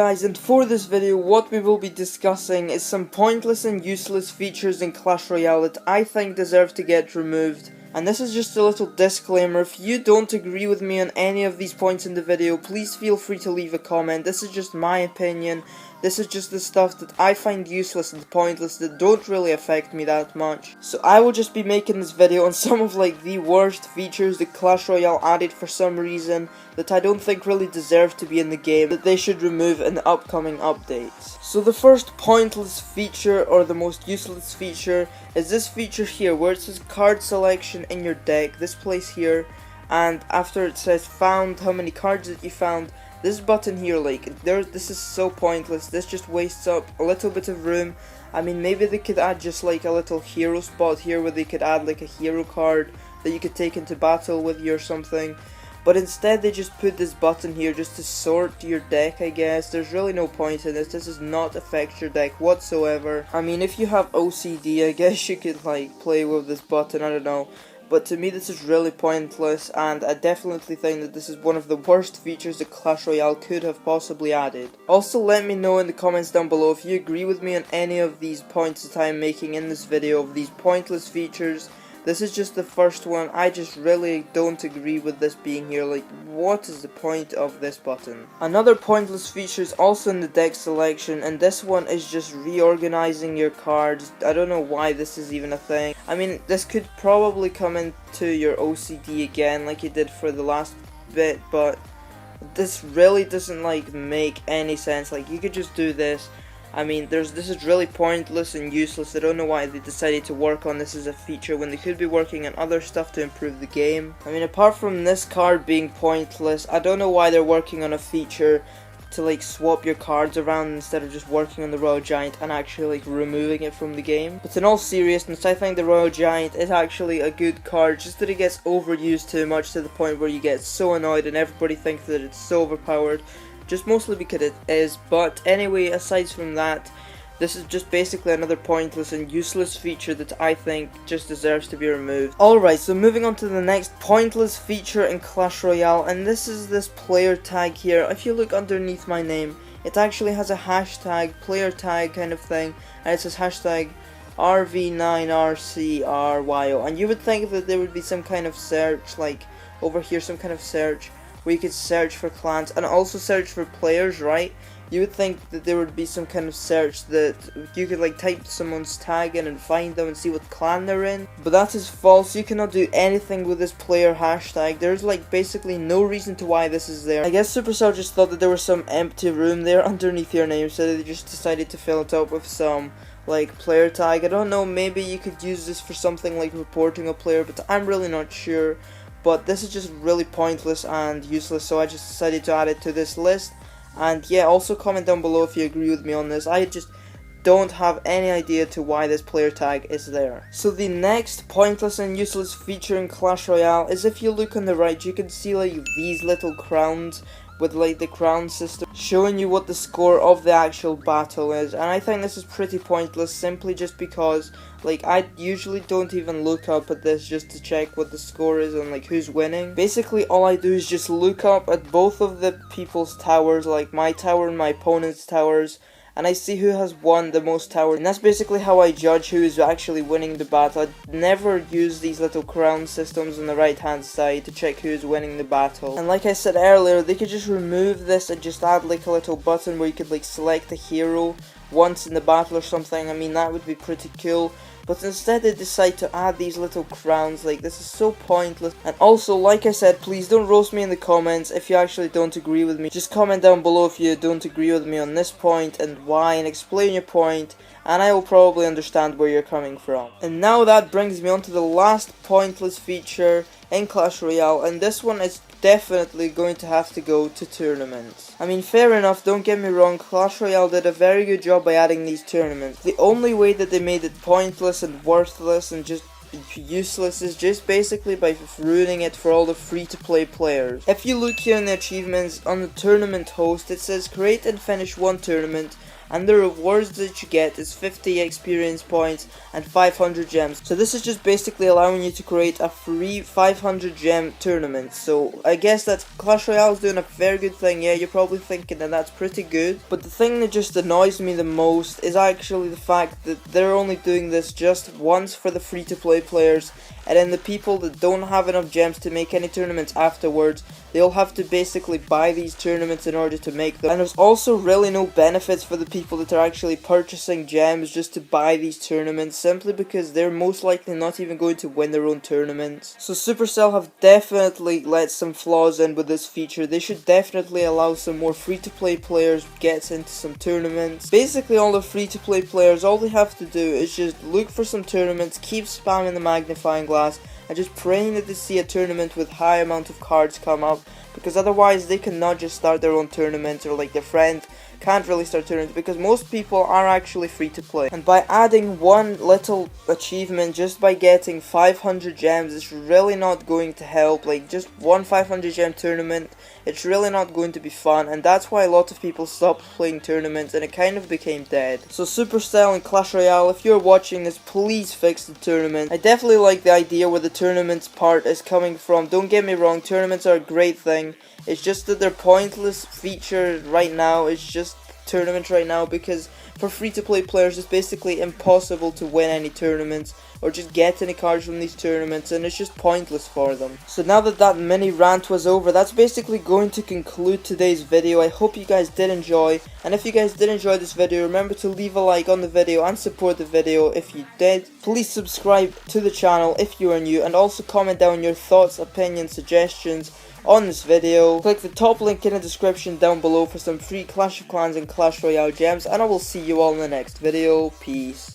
guys, and for this video what we will be discussing is some pointless and useless features in Clash Royale that I think deserve to get removed. And this is just a little disclaimer: if you don't agree with me on any of these points in the video, please feel free to leave a comment. This is just my opinion. This is just the stuff that I find useless and pointless that don't really affect me that much. So I will just be making this video on some of the worst features that Clash Royale added for some reason that I don't think really deserve to be in the game, that they should remove in the upcoming updates. So the first pointless feature, or the most useless feature, is this feature here where it says card selection in your deck, this place here, and after it says found, how many cards that you found, this button here, this is so pointless. This just wastes up a little bit of room. I mean, maybe they could add just a little hero spot here where they could add a hero card that you could take into battle with you or something. But instead they just put this button here just to sort your deck, I guess. There's really no point in this. This does not affect your deck whatsoever. I mean, if you have OCD, I guess you could play with this button, I don't know. But to me this is really pointless, and I definitely think that this is one of the worst features that Clash Royale could have possibly added. Also, let me know in the comments down below if you agree with me on any of these points that I'm making in this video of these pointless features. This is just the first one. I just really don't agree with this being here. What is the point of this button? Another pointless feature is also in the deck selection, and this one is just reorganizing your cards. I don't know why this is even a thing. I mean, this could probably come into your OCD again like it did for the last bit, but this really doesn't make any sense. You could just do this. I mean, this is really pointless and useless. I don't know why they decided to work on this as a feature when they could be working on other stuff to improve the game. I mean, apart from this card being pointless, I don't know why they're working on a feature to swap your cards around instead of just working on the Royal Giant and actually removing it from the game. But in all seriousness, I think the Royal Giant is actually a good card, just that it gets overused too much to the point where you get so annoyed and everybody thinks that it's so overpowered. Just mostly because it is. But anyway, aside from that, this is just basically another pointless and useless feature that I think just deserves to be removed. Alright, so moving on to the next pointless feature in Clash Royale, and this is this player tag here. If you look underneath my name, it actually has a hashtag, player tag kind of thing, and it says hashtag RV9RCRYO, and you would think that there would be some kind of search, over here, some kind of search where you could search for clans and also search for players, right? You would think that there would be some kind of search that you could type someone's tag in and find them and see what clan they're in. But that is false. You cannot do anything with this player hashtag. There's basically no reason to why this is there. I guess Supercell just thought that there was some empty room there underneath your name, so they just decided to fill it up with some player tag. I don't know, maybe you could use this for something like reporting a player, but I'm really not sure. But this is just really pointless and useless, so I just decided to add it to this list. And yeah, also comment down below if you agree with me on this. I just don't have any idea to why this player tag is there. So the next pointless and useless feature in Clash Royale is, if you look on the right, you can see these little crowns with the crown system showing you what the score of the actual battle is. And I think this is pretty pointless, simply just because I usually don't even look up at this just to check what the score is and who's winning. Basically all I do is just look up at both of the people's towers, my tower and my opponent's towers, and I see who has won the most towers, and that's basically how I judge who is actually winning the battle. I never use these little crown systems on the right hand side to check who is winning the battle. And like I said earlier, they could just remove this and just add a little button where you could select a hero once in the battle or something. I mean, that would be pretty cool. But instead they decide to add these little crowns. This is so pointless. And also, like I said, please don't roast me in the comments if you actually don't agree with me. Just comment down below if you don't agree with me on this point and why, and explain your point, and I will probably understand where you're coming from. And now that brings me on to the last pointless feature in Clash Royale, and this one is definitely going to have to go to tournaments. I mean, fair enough, don't get me wrong, Clash Royale did a very good job by adding these tournaments. The only way that they made it pointless and worthless and just useless is just basically by ruining it for all the free-to-play players. If you look here in the achievements on the tournament host, it says create and finish one tournament, and the rewards that you get is 50 experience points and 500 gems. So this is just basically allowing you to create a free 500 gem tournament. So I guess that Clash Royale is doing a very good thing. Yeah, you're probably thinking that that's pretty good, but the thing that just annoys me the most is actually the fact that they're only doing this just once for the free to play players, and then the people that don't have enough gems to make any tournaments afterwards, they'll have to basically buy these tournaments in order to make them. And there's also really no benefits for the people that are actually purchasing gems just to buy these tournaments, simply because they're most likely not even going to win their own tournaments. So Supercell have definitely let some flaws in with this feature. They should definitely allow some more free to play players get into some tournaments. Basically all the free to play players, all they have to do is just look for some tournaments, keep spamming the magnifying glass, and just praying that they see a tournament with high amount of cards come up, because otherwise they cannot just start their own tournament, or like their friend can't really start tournaments, because most people are actually free to play. And by adding one little achievement, just by getting 500 gems, it's really not going to help. Like just one 500 gem tournament, it's really not going to be fun, and that's why a lot of people stopped playing tournaments and it kind of became dead. So Supercell and Clash Royale, if you're watching this, please fix the tournament. I definitely like the idea where the tournaments part is coming from. Don't get me wrong, tournaments are a great thing. It's just that they're pointless feature right now. It's just tournaments right now, because for free to play players it's basically impossible to win any tournaments or just get any cards from these tournaments, and it's just pointless for them. So now that that mini rant was over, that's basically going to conclude today's video. I hope you guys did enjoy, and if you guys did enjoy this video, remember to leave a like on the video and support the video if you did. Please subscribe to the channel if you are new, and also comment down your thoughts, opinions, suggestions on this video. Click the top link in the description down below for some free Clash of Clans and Clash Royale gems, and I will see you all in the next video. Peace.